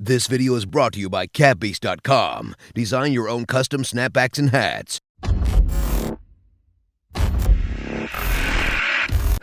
This video is brought to you by CatBeast.com. Design your own custom snapbacks and hats.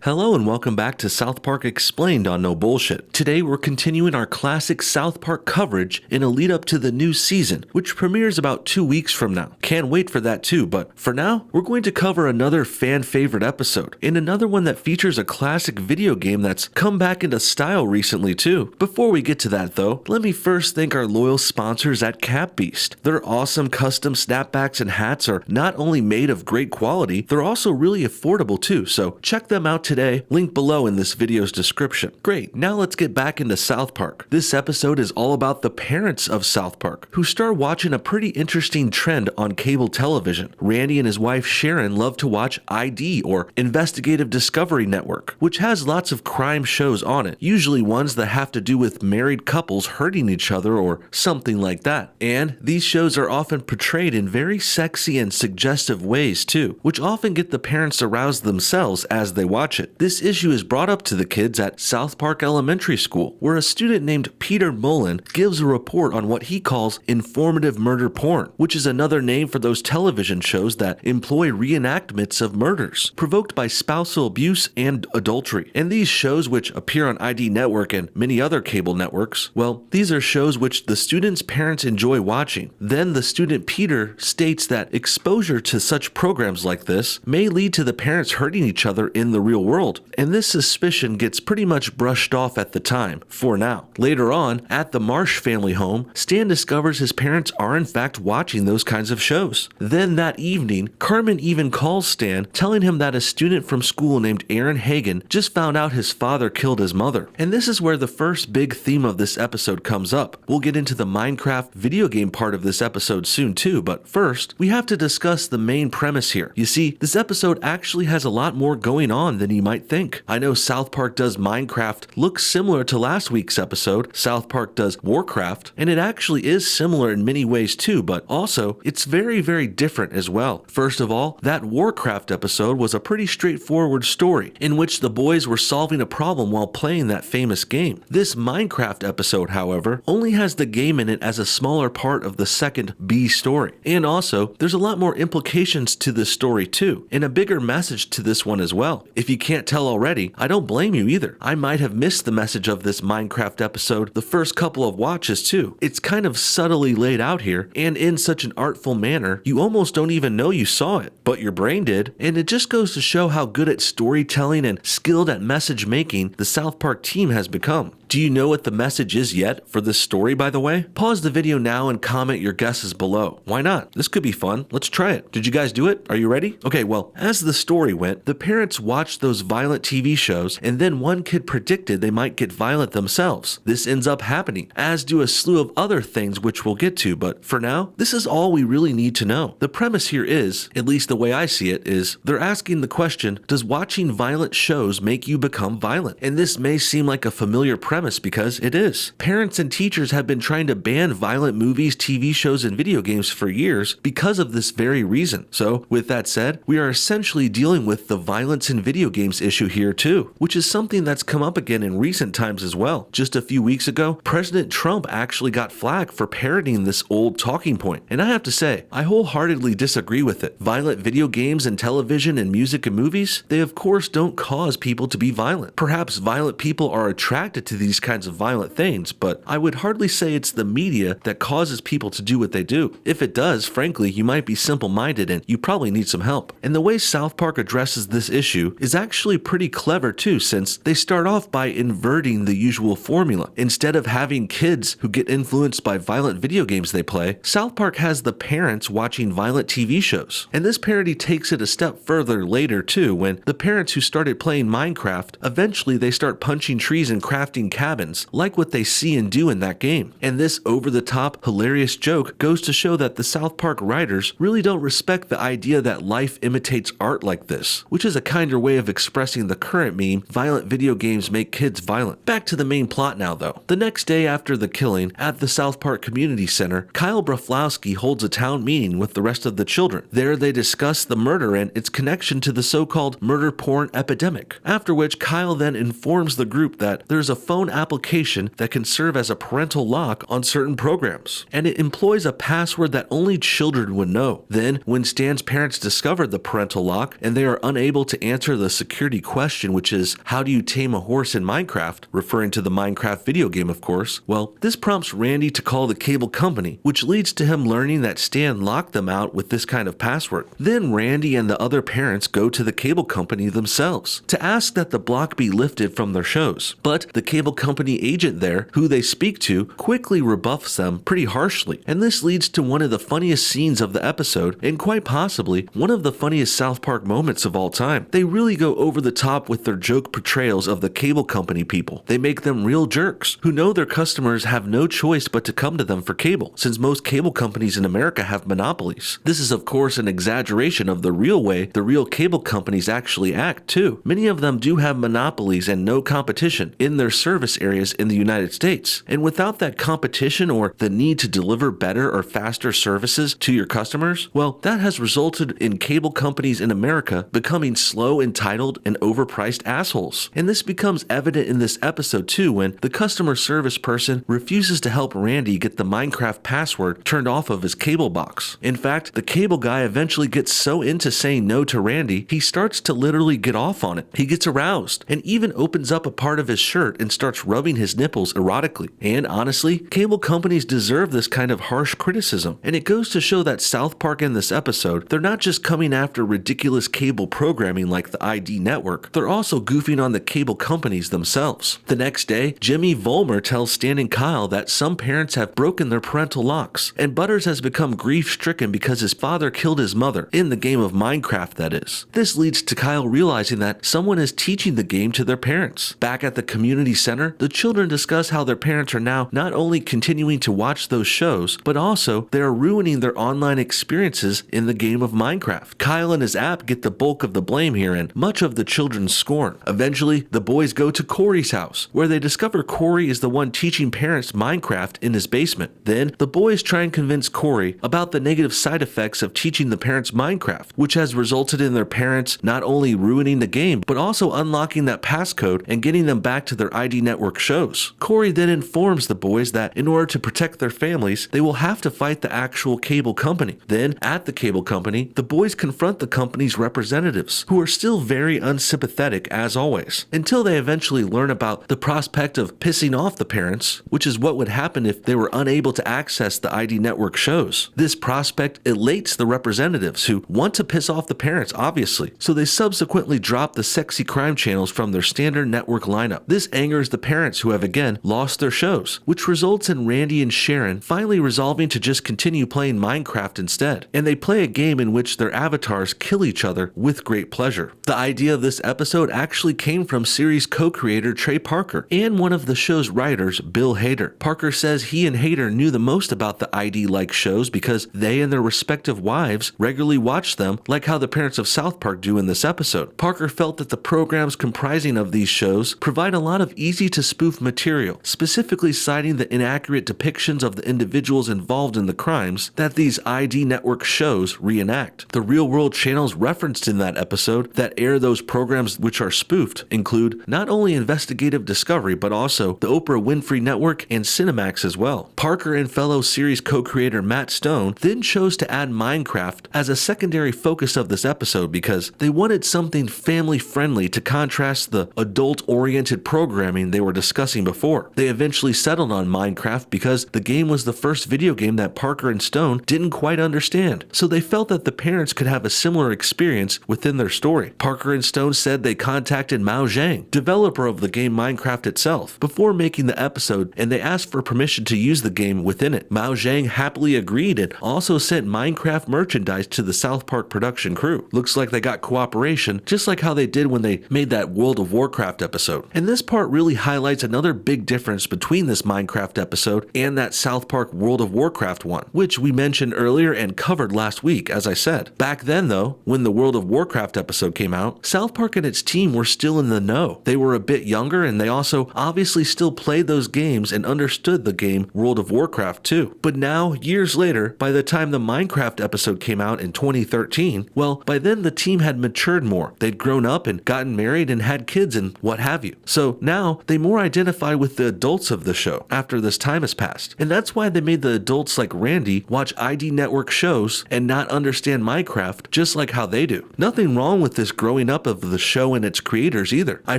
Hello and welcome back to South Park Explained on No Bullshit. Today we're continuing our classic South Park coverage in a lead up to the new season, which premieres about 2 weeks from now. Can't wait for that too, but for now, we're going to cover another fan favorite episode, and another one that features a classic video game that's come back into style recently too. Before we get to that though, let me first thank our loyal sponsors at CatBeast. Their awesome custom snapbacks and hats are not only made of great quality, they're also really affordable too, so check them out today, link below in this video's description. Great, now let's get back into South Park. This episode is all about the parents of South Park, who start watching a pretty interesting trend on cable television. Randy and his wife Sharon love to watch ID, or Investigative Discovery Network, which has lots of crime shows on it, usually ones that have to do with married couples hurting each other or something like that. And these shows are often portrayed in very sexy and suggestive ways too, which often get the parents aroused themselves as they watch it. This issue is brought up to the kids at South Park Elementary School, where a student named Peter Mullen gives a report on what he calls informative murder porn, which is another name for those television shows that employ reenactments of murders provoked by spousal abuse and adultery. And these shows, which appear on ID Network and many other cable networks, well, these are shows which the students' parents enjoy watching. Then the student Peter states that exposure to such programs like this may lead to the parents hurting each other in the real world, and this suspicion gets pretty much brushed off at the time, for now. Later on, at the Marsh family home, Stan discovers his parents are in fact watching those kinds of shows. Then that evening, Carmen even calls Stan, telling him that a student from school named Aaron Hagen just found out his father killed his mother. And this is where the first big theme of this episode comes up. We'll get into the Minecraft video game part of this episode soon too, but first, we have to discuss the main premise here. You see, this episode actually has a lot more going on than you might think. I know South Park does Minecraft look similar to last week's episode, South Park does Warcraft, and it actually is similar in many ways too, but also it's very, very different as well. First of all, that Warcraft episode was a pretty straightforward story in which the boys were solving a problem while playing that famous game. This Minecraft episode, however, only has the game in it as a smaller part of the second B story. And also, there's a lot more implications to this story too, and a bigger message to this one as well. If you can't tell already, I don't blame you either. I might have missed the message of this Minecraft episode the first couple of watches too. It's kind of subtly laid out here, and in such an artful manner, you almost don't even know you saw it, but your brain did, and it just goes to show how good at storytelling and skilled at message making the South Park team has become. Do you know what the message is yet for this story, by the way? Pause the video now and comment your guesses below. Why not? This could be fun. Let's try it. Did you guys do it? Are you ready? Okay, well, as the story went, the parents watched those violent TV shows, and then one kid predicted they might get violent themselves. This ends up happening, as do a slew of other things which we'll get to, but for now, this is all we really need to know. The premise here is, at least the way I see it, is they're asking the question, does watching violent shows make you become violent? And this may seem like a familiar premise because it is. Parents and teachers have been trying to ban violent movies, TV shows, and video games for years because of this very reason. So, with that said, we are essentially dealing with the violence in video games issue here too, which is something that's come up again in recent times as well. Just a few weeks ago, President Trump actually got flagged for parodying this old talking point, and I have to say, I wholeheartedly disagree with it. Violent video games and television and music and movies, they of course don't cause people to be violent. Perhaps violent people are attracted to these kinds of violent things, but I would hardly say it's the media that causes people to do what they do. If it does, frankly, you might be simple-minded and you probably need some help. And the way South Park addresses this issue is actually pretty clever too, since they start off by inverting the usual formula. Instead of having kids who get influenced by violent video games they play, South Park has the parents watching violent TV shows. And this parody takes it a step further later too, when the parents who started playing Minecraft, eventually they start punching trees and crafting cabins, like what they see and do in that game. And this over-the-top, hilarious joke goes to show that the South Park writers really don't respect the idea that life imitates art like this, which is a kinder way of expressing the current meme, violent video games make kids violent. Back to the main plot now though. The next day after the killing, at the South Park Community Center, Kyle Broflovski holds a town meeting with the rest of the children. There they discuss the murder and its connection to the so-called murder porn epidemic, after which Kyle then informs the group that there's a phone application that can serve as a parental lock on certain programs, and it employs a password that only children would know. Then, when Stan's parents discover the parental lock and they are unable to answer the security question, which is, how do you tame a horse in Minecraft, referring to the Minecraft video game of course, well, this prompts Randy to call the cable company, which leads to him learning that Stan locked them out with this kind of password. Then Randy and the other parents go to the cable company themselves to ask that the block be lifted from their shows, but the cable company agent there, who they speak to, quickly rebuffs them pretty harshly, and this leads to one of the funniest scenes of the episode, and quite possibly one of the funniest South Park moments of all time. They really go over the top with their joke portrayals of the cable company people. They make them real jerks, who know their customers have no choice but to come to them for cable, since most cable companies in America have monopolies. This is of course an exaggeration of the real way the real cable companies actually act too. Many of them do have monopolies and no competition in their service areas in the United States, and without that competition or the need to deliver better or faster services to your customers, well, that has resulted in cable companies in America becoming slow, entitled, and overpriced assholes. And this becomes evident in this episode too, when the customer service person refuses to help Randy get the Minecraft password turned off of his cable box. In fact, the cable guy eventually gets so into saying no to Randy, he starts to literally get off on it. He gets aroused and even opens up a part of his shirt and starts rubbing his nipples erotically. And honestly, cable companies deserve this kind of harsh criticism. And it goes to show that South Park in this episode, they're not just coming after ridiculous cable programming like the ID network, they're also goofing on the cable companies themselves. The next day, Jimmy Vollmer tells Stan and Kyle that some parents have broken their parental locks, and Butters has become grief-stricken because his father killed his mother, in the game of Minecraft that is. This leads to Kyle realizing that someone is teaching the game to their parents. Back at the community center, the children discuss how their parents are now not only continuing to watch those shows, but also they are ruining their online experiences in the game of Minecraft. Kyle and his app get the bulk of the blame here and much of the children's scorn. Eventually, the boys go to Corey's house, where they discover Corey is the one teaching parents Minecraft in his basement. Then, the boys try and convince Corey about the negative side effects of teaching the parents Minecraft, which has resulted in their parents not only ruining the game, but also unlocking that passcode and getting them back to their ID network shows. Corey then informs the boys that in order to protect their families, they will have to fight the actual cable company. Then, at the cable company, the boys confront the company's representatives, who are still very unsympathetic as always, until they eventually learn about the prospect of pissing off the parents, which is what would happen if they were unable to access the ID network shows. This prospect elates the representatives, who want to piss off the parents obviously, so they subsequently drop the sexy crime channels from their standard network lineup. This angers the parents, who have again lost their shows, which results in Randy and Sharon finally resolving to just continue playing Minecraft instead, and they play a game in which their avatars kill each other with great pleasure. The idea of this episode actually came from series co-creator Trey Parker and one of the show's writers, Bill Hader. Parker says he and Hader knew the most about the ID-like shows because they and their respective wives regularly watched them, like how the parents of South Park do in this episode. Parker felt that the programs comprising of these shows provide a lot of easy-to-spoof material, specifically citing the inaccurate depictions of the individuals involved in the crimes that these ID network shows reenact. The real-world channels referenced in that episode that air those programs which are spoofed include not only Investigative Discovery, but also the Oprah Winfrey Network and Cinemax as well. Parker and fellow series co-creator Matt Stone then chose to add Minecraft as a secondary focus of this episode because they wanted something family-friendly to contrast the adult-oriented programming they were discussing before. They eventually settled on Minecraft because the game was the first video game that Parker and Stone didn't quite understand, so they felt that the parents could have a similar experience within their story. Parker and Stone said they contacted Mao Zhang, developer of the game Minecraft itself, before making the episode, and they asked for permission to use the game within it. Mao Zhang happily agreed and also sent Minecraft merchandise to the South Park production crew. Looks like they got cooperation, just like how they did when they made that World of Warcraft episode. And this part really highlights another big difference between this Minecraft episode and that South Park World of Warcraft one, which we mentioned earlier and covered last week, as I said. Back then though, when the World of Warcraft episode came out, South Park and its team were still in the know. They were a bit younger, and they also obviously still played those games and understood the game World of Warcraft too. But now, years later, by the time the Minecraft episode came out in 2013, well, by then the team had matured more. They'd grown up and gotten married and had kids and what have you. So now they more identify with the adults of the show after this time has passed. And that's why they made the adults like Randy watch ID Network shows and not understand Minecraft just like how they do. Nothing wrong with this growing up of the show and its creators either. I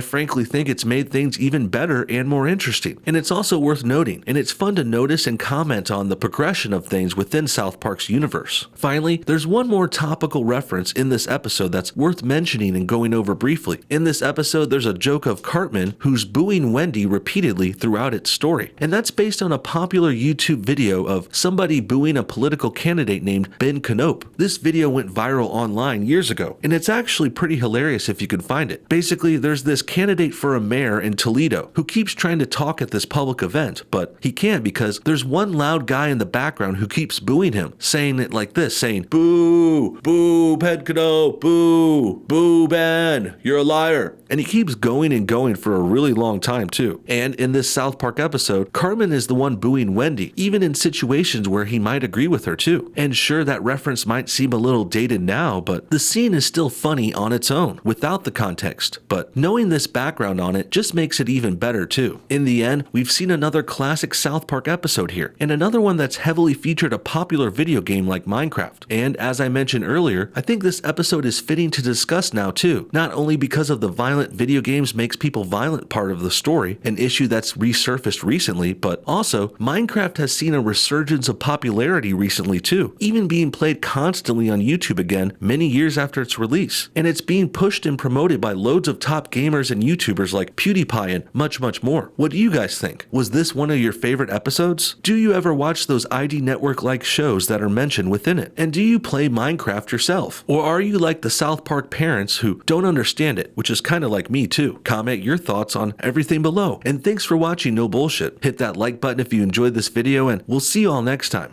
frankly think it's made things even better and more interesting. And it's also worth noting, and it's fun to notice and comment on the progression of things within South Park's universe. Finally, there's one more topical reference in this episode that's worth mentioning and going over briefly. In this episode, there's a joke of Cartman who's booing Wendy repeatedly throughout its story. And that's based on a popular YouTube video of somebody booing a political candidate named Ben Canope. This video went viral online years ago, and it's actually pretty hilarious if you can find it. Basically, there's this candidate for a mayor in Toledo who keeps trying to talk at this public event, but he can't because there's one loud guy in the background who keeps booing him, saying it like this, saying, "Boo, boo, Ben Canope, boo, boo, Ben, you're a liar." And he keeps going and going for a really long time too. And in this South Park episode, Cartman is the one booing Wendy, even in situations where he might agree with her too. And sure, that reference might seem a little dated now, but the scene is still funny on its own, without the context. But knowing this background on it just makes it even better too. In the end, we've seen another classic South Park episode here, and another one that's heavily featured a popular video game like Minecraft. And as I mentioned earlier, I think this episode is fitting to discuss now too, not only because of the violent video games makes people violent part of the story, an issue that's resurfaced recently, but also Minecraft has seen a resurgence of popularity recently too, even being played constantly on YouTube again many years after its release. And it's being pushed and promoted by loads of top gamers and YouTubers like PewDiePie and much more. What do you guys think? Was this one of your favorite episodes? Do you ever watch those ID Network-like shows that are mentioned within it? And do you play Minecraft yourself? Or are you like the South Park parents who don't understand it, which is kind of like me too? Comment your thoughts on everything below. And thanks for watching No Bullshit. Hit that like button if you enjoyed this video, and we'll see you all next time.